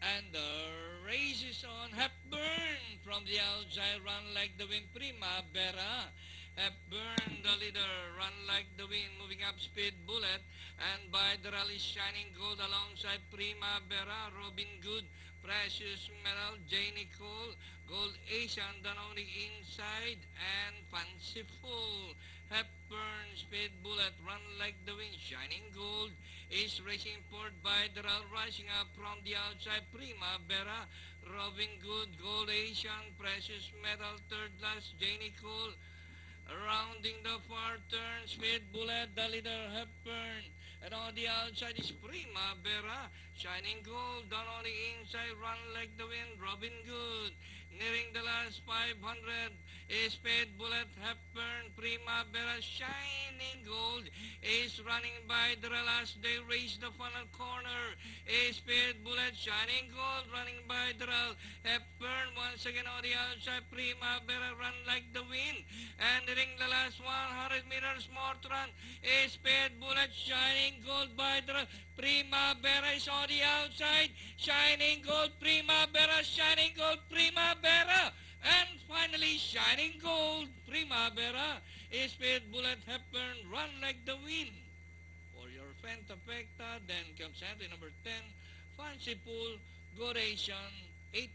And the race is on. Hepburn from the outside, run like the wind. Primavera. Hepburn, the leader, run like the wind, moving up speed. Bullet. And by the rally, Shining Gold alongside Primavera. Robin Good, Precious Metal, Janie Cole, Gold Asian, done on the inside. And Fanciful. Hepburn, Speed Bullet, run like the wind. Shining Gold is racing forward by Doral, rising up from the outside. Primavera, Robin Good, Gold Asian, Precious Metal, third last, Janie Cole. Rounding the far turn, Speed Bullet, the leader, Hepburn. And on the outside is Primavera, Shining Gold. Down on the inside, run like the wind, Robin Good. Nearing the last 500 is Speed Bullet, Hepburn, Primavera, Shining Gold is running by the last. They race the final corner. Is Speed Bullet, Shining Gold running by the Hepburn once again on the outside. Primavera run like the wind. And nearing the last 100 meters more to run is Speed Bullet, Shining Gold by the Primavera is on the outside. Shining Gold, Primavera, Shining Gold, Primavera. And finally, Shining Gold, Primavera is Speed Bullet, Hepburn, run like the wind. For your Fentafecta, then comes entry number 10, Fancy Pool, Goration, 8